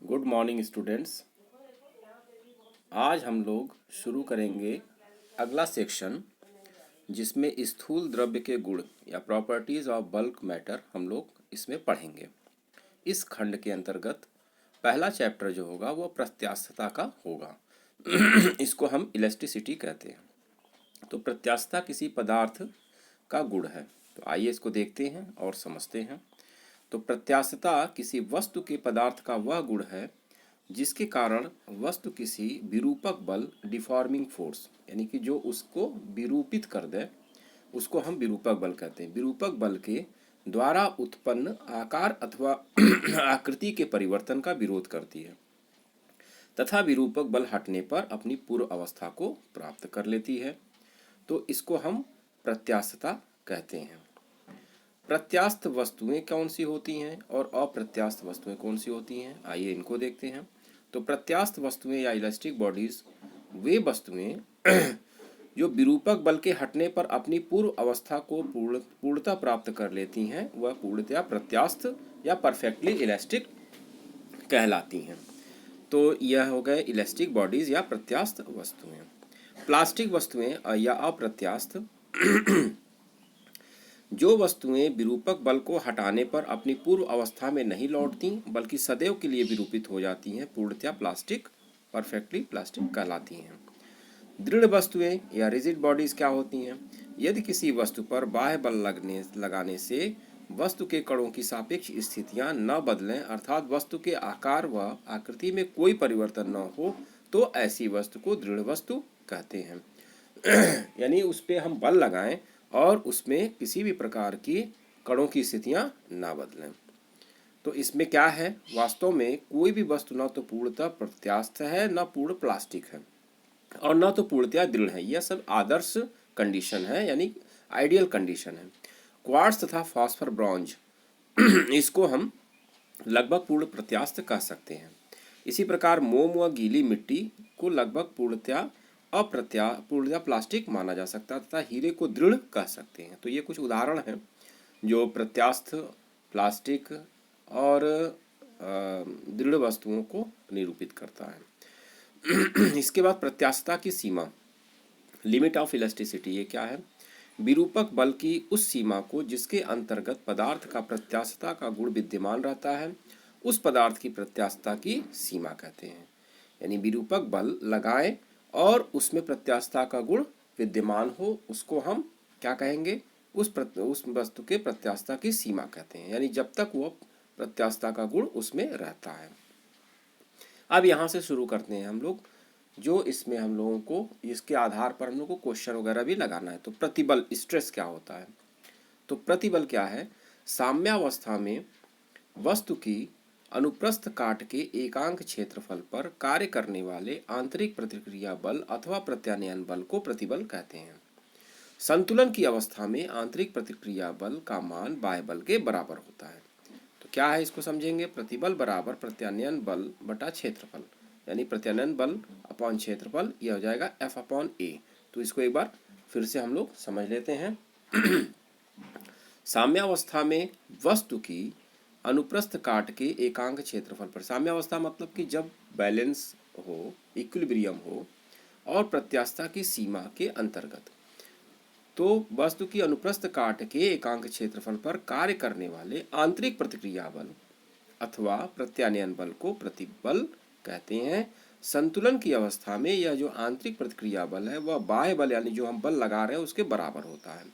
Good morning students. आज हम लोग शुरू करेंगे अगला सेक्शन जिसमें स्थूल द्रव्य के गुण या प्रॉपर्टीज ऑफ बल्क मैटर हम लोग इसमें पढ़ेंगे। इस खंड के अंतर्गत पहला चैप्टर जो होगा वो प्रत्यास्थता का होगा। इसको हम इलास्टिसिटी कहते हैं। तो प्रत्यास्थता किसी पदार्थ का गुण है। तो आइए इसको देखते हैं और समझते हैं। तो प्रत्यास्थता किसी वस्तु के पदार्थ का वह गुण है जिसके कारण वस्तु किसी विरूपक बल डिफॉर्मिंग फोर्स यानी कि जो उसको विरूपित कर दे उसको हम विरूपक बल कहते हैं। विरूपक बल के द्वारा उत्पन्न आकार अथवा आकृति के परिवर्तन का विरोध करती है तथा विरूपक बल हटने पर अपनी पूर्व अवस्था को प्राप्त कर लेती है। तो इसको हम प्रत्यास्थता कहते हैं। प्रत्यास्थ वस्तुएं कौन सी होती हैं और अप्रत्यास्थ वस्तुएं कौन सी होती हैं, आइए इनको देखते हैं। तो प्रत्यास्थ वस्तुएं या इलास्टिक बॉडीज वे वस्तुएं जो विरूपक बल के हटने पर अपनी पूर्व अवस्था को पूर्णता प्राप्त कर लेती हैं वह पूर्णतया प्रत्यास्थ या परफेक्टली इलास्टिक कहलाती हैं। तो यह हो गए इलास्टिक बॉडीज या प्रत्यास्थ वस्तुएं। प्लास्टिक वस्तुएं या अप्रत्यास्थ जो वस्तुएं विरूपक बल को हटाने पर अपनी पूर्व अवस्था में नहीं लौटती बल्कि सदैव के लिए विरूपित हो जाती हैं पूर्णतया प्लास्टिक परफेक्टली प्लास्टिक कहलाती हैं। दृढ़ वस्तुएं या रिजिड बॉडीज क्या होती हैं? यदि किसी वस्तु पर बाह्य बल लगाने से वस्तु के कणों की सापेक्ष स्थितियां न बदलें अर्थात वस्तु के आकार व आकृति में कोई परिवर्तन न हो तो ऐसी वस्तु को दृढ़ वस्तु कहते हैं। यानी उस पर हम बल लगाएं और उसमें किसी भी प्रकार की कणों की स्थितियां ना बदलें। तो इसमें क्या है, वास्तव में कोई भी वस्तु न तो पूर्णतः प्रत्यास्थ है न पूर्ण प्लास्टिक है और न तो पूर्णतया दृढ़ है। यह सब आदर्श कंडीशन है यानी आइडियल कंडीशन है। क्वार्ट्ज तथा फास्फर ब्रॉन्ज इसको हम लगभग पूर्ण प्रत्यास्थ कह सकते हैं। इसी प्रकार मोम व गीली मिट्टी को लगभग पूर्णतया पूर्णतया प्लास्टिक माना जा सकता है तथा हीरे को दृढ़ कह सकते हैं। तो ये कुछ उदाहरण हैं जो प्रत्यास्थ, प्लास्टिक और दृढ़ वस्तुओं को निरूपित करता है। इसके बाद प्रत्यास्थता की सीमा, लिमिट ऑफ इलास्टिसिटी, ये क्या है? विरूपक बल की उस सीमा को जिसके अंतर्गत पदार्थ का प्रत्यास्थता का गुण विद्यमान रहता है उस पदार्थ की प्रत्यास्थता की सीमा कहते हैं। यानी विरूपक बल लगाएं और उसमें प्रत्यास्थता का गुण विद्यमान हो उसको हम क्या कहेंगे? उस वस्तु के प्रत्यास्थता की सीमा कहते हैं। यानी जब तक वो प्रत्यास्थता का गुण उसमें रहता है। अब यहाँ से शुरू करते हैं हम लोग, जो इसमें हम लोगों को इसके आधार पर हम लोग को क्वेश्चन वगैरह भी लगाना है। तो प्रतिबल, स्ट्रेस क्या होता है? तो प्रतिबल क्या है? साम्यावस्था में वस्तु की अनुप्रस्थ काट के एकांक क्षेत्रफल पर कार्य करने वाले आंतरिक प्रतिक्रिया बल अथवा प्रत्यानयन बल को प्रतिबल कहते हैं। संतुलन की अवस्था में आंतरिक प्रतिक्रिया बल का मान बाह्य बल के बराबर होता है। तो क्या है, इसको समझेंगे। प्रतिबल बराबर प्रत्यानयन बल बटा क्षेत्रफल, यानी प्रत्यानयन बल अपॉन क्षेत्रफल, यह हो जाएगा F अपॉन ए। तो इसको एक बार फिर से हम लोग समझ लेते हैं। साम्यावस्था में वस्तु की अनुप्रस्थ काट के एकांक क्षेत्रफल पर, साम्यावस्था मतलब कि जब बैलेंस हो, इक्विलिब्रियम हो और प्रत्यास्थता की सीमा के अंतर्गत, तो वस्तु की अनुप्रस्थ काट के एकांक क्षेत्रफल पर कार्य करने वाले आंतरिक प्रतिक्रिया बल अथवा प्रत्यानयन बल को प्रतिबल कहते हैं। संतुलन की अवस्था में यह जो आंतरिक प्रतिक्रिया बल है वह बाह्य बल यानी जो हम बल लगा रहे हैं उसके बराबर होता है।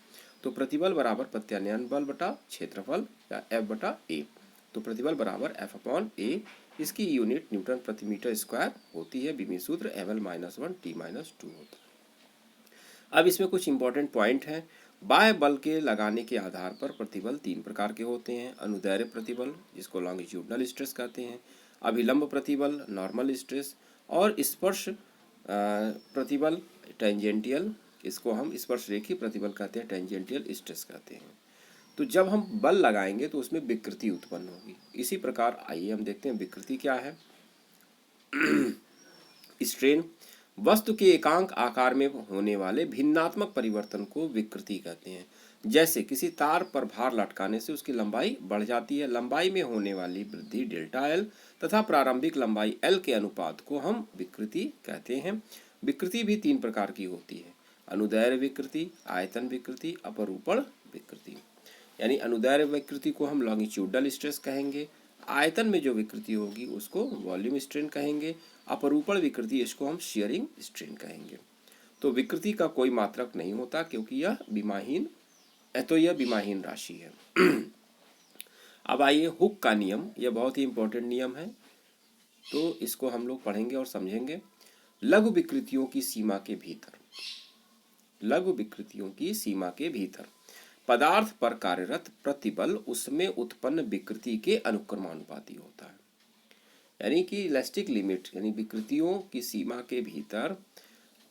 तो प्रतिबल बराबर प्रत्यानयन बल बटा क्षेत्रफल या F बटा ए। तो प्रतिबल बराबर F अपॉन ए, इसकी यूनिट न्यूटन प्रति मीटर स्क्वायर होती है। विमीय सूत्र ml-1 t-2 होता है। अब इसमें कुछ इंपॉर्टेंट पॉइंट हैं। बाह्य बल के लगाने के आधार पर प्रतिबल तीन प्रकार के होते हैं। अनुदैर्ध्य प्रतिबल जिसको लॉन्गिट्यूडनल स्ट्रेस कहते हैं, अभिलंब प्रतिबल नॉर्मल स्ट्रेस, और स्पर्श प्रतिबल टेंजेंटियल, इसको हम स्पर्श रेखी प्रतिबल कहते हैं, टेंजेंटियल स्ट्रेस कहते हैं। तो जब हम बल लगाएंगे तो उसमें विकृति उत्पन्न होगी। इसी प्रकार आइए हम देखते हैं विकृति क्या है। स्ट्रेन, वस्तु के एकांक आकार में होने वाले भिन्नात्मक परिवर्तन को विकृति कहते हैं। जैसे किसी तार पर भार लटकाने से उसकी लंबाई बढ़ जाती है। लंबाई में होने वाली वृद्धि डेल्टा एल तथा प्रारंभिक लंबाई L के अनुपात को हम विकृति कहते हैं। विकृति भी 3 प्रकार की होती है, अनुदैर्घ्य विकृति, आयतन विकृति, अपरूपण विकृति। यानी अनुदैर्घ्य विकृति को हम लॉन्गिट्यूडल स्ट्रेस कहेंगे, आयतन में जो विकृति होगी उसको वॉल्यूम स्ट्रेन कहेंगे, अपरूपण विकृति इसको हम शियरिंग स्ट्रेन कहेंगे। तो विकृति का कोई मात्रक नहीं होता क्योंकि यह विमाहीन राशि है। अब आइए हुक का नियम, यह बहुत ही इंपॉर्टेंट नियम है, तो इसको हम लोग पढ़ेंगे और समझेंगे। लघु विकृतियों की सीमा के भीतर, लघु विकृतियों की सीमा के भीतर पदार्थ पर कार्यरत प्रतिबल उसमें उत्पन्न विकृति के अनुक्रमानुपाती होता है। यानी कि इलास्टिक लिमिट यानी विकृतियों की सीमा के भीतर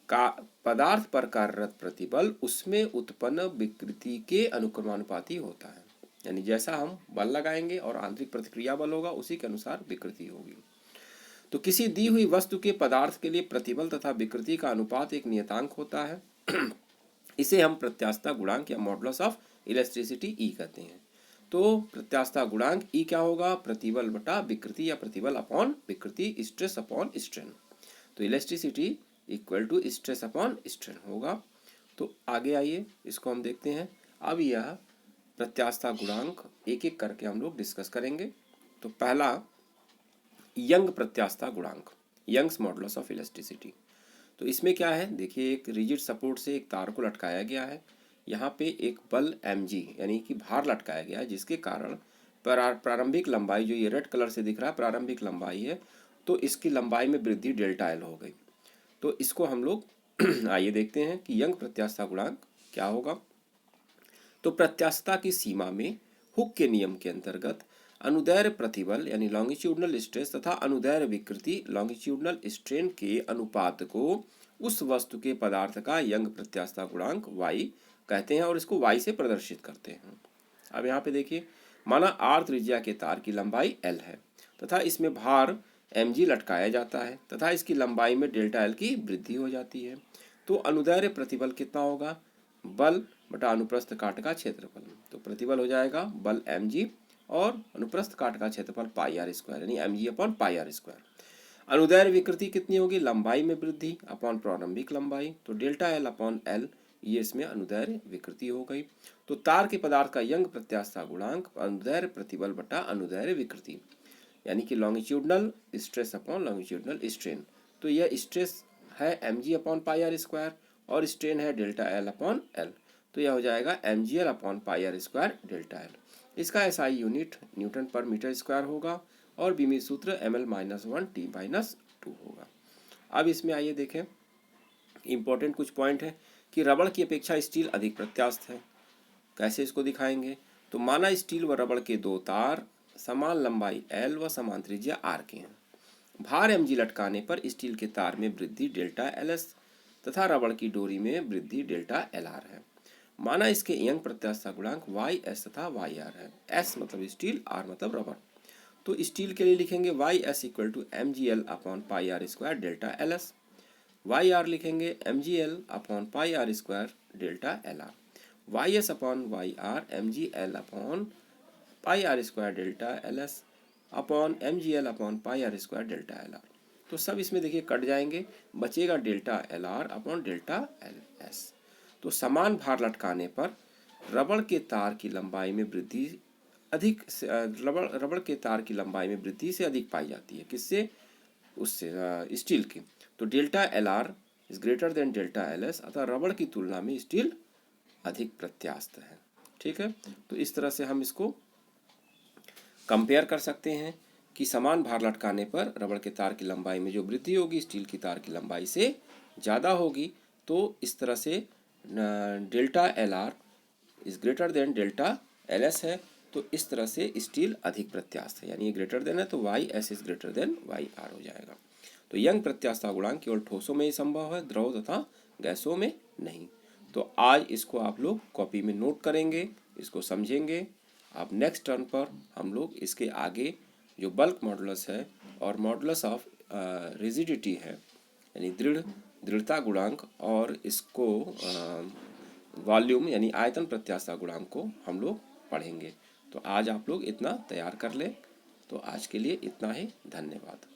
का पदार्थ पर कार्यरत प्रतिबल उसमें उत्पन्न विकृति के अनुक्रमानुपाती होता है। यानी जैसा हम बल लगाएंगे और आंतरिक प्रतिक्रिया बल होगा उसी के अनुसार विकृति होगी। तो किसी दी हुई वस्तु के पदार्थ के लिए प्रतिबल तथा विकृति का अनुपात एक नियतांक होता है। इसे हम प्रत्यास्थता गुणांक या मॉडुलस ऑफ इलास्टिसिटी ई कहते हैं। तो प्रत्यास्थता गुणांक ई क्या होगा, प्रतिबल बटा विकृति या प्रतिबल अपॉन विकृति, स्ट्रेस अपॉन स्ट्रेन। तो elasticity equal to stress upon strain होगा। तो आगे आइए इसको हम देखते हैं। अब यह प्रत्यास्थता गुणांक एक एक करके हम लोग डिस्कस करेंगे। तो पहला यंग प्रत्यास्थता गुणांक, यंग्स मॉडुलस ऑफ इलास्टिसिटी। तो इसमें क्या है, देखिए एक रिजिड सपोर्ट से एक तार को लटकाया गया है, यहाँ पे एक बल mg यानी कि भार लटकाया गया है, जिसके कारण प्रारंभिक लंबाई जो ये रेड कलर से दिख रहा है प्रारंभिक लंबाई है, तो इसकी लंबाई में वृद्धि डेल्टा एल हो गई। तो इसको हम लोग आइए देखते हैं कि यंग प्रत्यास्थता गुणांक क्या होगा। तो प्रत्यास्थता की सीमा में हुक के नियम के अंतर्गत अनुदैर्घ्य प्रतिबल यानी लॉन्गिट्यूडनल स्ट्रेस तथा अनुदैर्घ्य विकृति लॉन्गिट्यूडनल स्ट्रेन के अनुपात को उस वस्तु के पदार्थ का यंग प्रत्यास्थता गुणांक y कहते हैं और इसको y से प्रदर्शित करते हैं। अब यहाँ पे देखिए, माना r त्रिज्या के तार की लंबाई l है तथा इसमें भार mg लटकाया जाता है तथा इसकी लंबाई में डेल्टा l की वृद्धि हो जाती है। तो अनुदैर्घ्य प्रतिबल कितना होगा, बल बटा अनुप्रस्थ काट का क्षेत्रफल। तो प्रतिबल हो जाएगा बल mg और अनुप्रस्थ काट का क्षेत्रफल पाई आर स्क्वायर यानी mg upon pi r square. अनुदैर्घ्य विकृति कितनी होगी, लंबाई में वृद्धि अपॉन प्रारंभिक लंबाई, तो डेल्टा एल अपॉन एल, ये इसमें अनुदैर्घ्य विकृति हो गई। तो तार के पदार्थ का यंग प्रत्यास्थता गुणांक अनुदैर्घ्य प्रतिबल बटा अनुदैर्घ्य विकृति यानी कि longitudinal stress upon longitudinal strain. तो यह स्ट्रेस है mg upon pi r square और स्ट्रेन है डेल्टा एल अपॉन एल। तो यह हो जाएगा mgl upon pi r square delta L. इसका SI यूनिट न्यूटन पर मीटर स्क्वायर होगा और बीमित सूत्र ml-1t-2 होगा। अब इसमें आइए देखें, इंपॉर्टेंट कुछ पॉइंट है कि रबड़ की अपेक्षा स्टील अधिक प्रत्यास्थ है। कैसे इसको दिखाएंगे, तो माना स्टील व रबड़ के दो तार समान लंबाई L व समान त्रिज्या R के हैं। भार mg लटकाने पर स्टील के तार में वृद्धि डेल्टा LS तथा रबड़ की डोरी में वृद्धि डेल्टा LR है। माना इसके यंग प्रत्यास्थता गुणांक YS तथा YR है। S मतलब स्टील, R मतलब रबड़। तो स्टील के लिए लिखेंगे YS equal to mgl upon pi r square delta LS, YR लिखेंगे mgl upon pi r square delta LR, YS upon YR mgl upon pi r square delta LS upon mgl upon pi r square delta LR। तो सब इसमें देखिए cut जाएंगे, बचेगा डेल्टा LR upon delta LS। तो समान भार लटकाने पर रबड़ के तार की लंबाई में वृद्धि अधिक रबड़ के तार की लंबाई में वृद्धि से अधिक पाई जाती है, किससे, उससे स्टील की। तो delta LR is greater than delta LS, अतः रबड़ की तुलना में स्टील अधिक प्रत्यास्थ है। ठीक है, तो इस तरह से हम इसको कंपेयर कर सकते हैं कि समान भार लटकाने पर रबड़ के तार की लंबाई में जो वृद्धि होगी स्टील की तार की लंबाई से ज़्यादा होगी। तो इस तरह से delta LR is greater than delta LS है, तो इस तरह से स्टील अधिक प्रत्यास्थ है, यानी ये ग्रेटर देन है तो YS is greater than YR हो जाएगा। तो यंग प्रत्यास्थता गुणांक केवल ठोसों में ही संभव है, द्रव तथा गैसों में नहीं। तो आज इसको आप लोग कॉपी में नोट करेंगे, इसको समझेंगे। अब नेक्स्ट टर्न पर हम लोग इसके आगे जो बल्क मॉडुलस है और मॉडुलस ऑफ रिजिडिटी है यानी दृढ़ता गुणांक और इसको वॉल्यूम यानी आयतन प्रत्यास्थता गुणांक को हम लोग पढ़ेंगे। तो आज आप लोग इतना तैयार कर लें। तो आज के लिए इतना ही, धन्यवाद।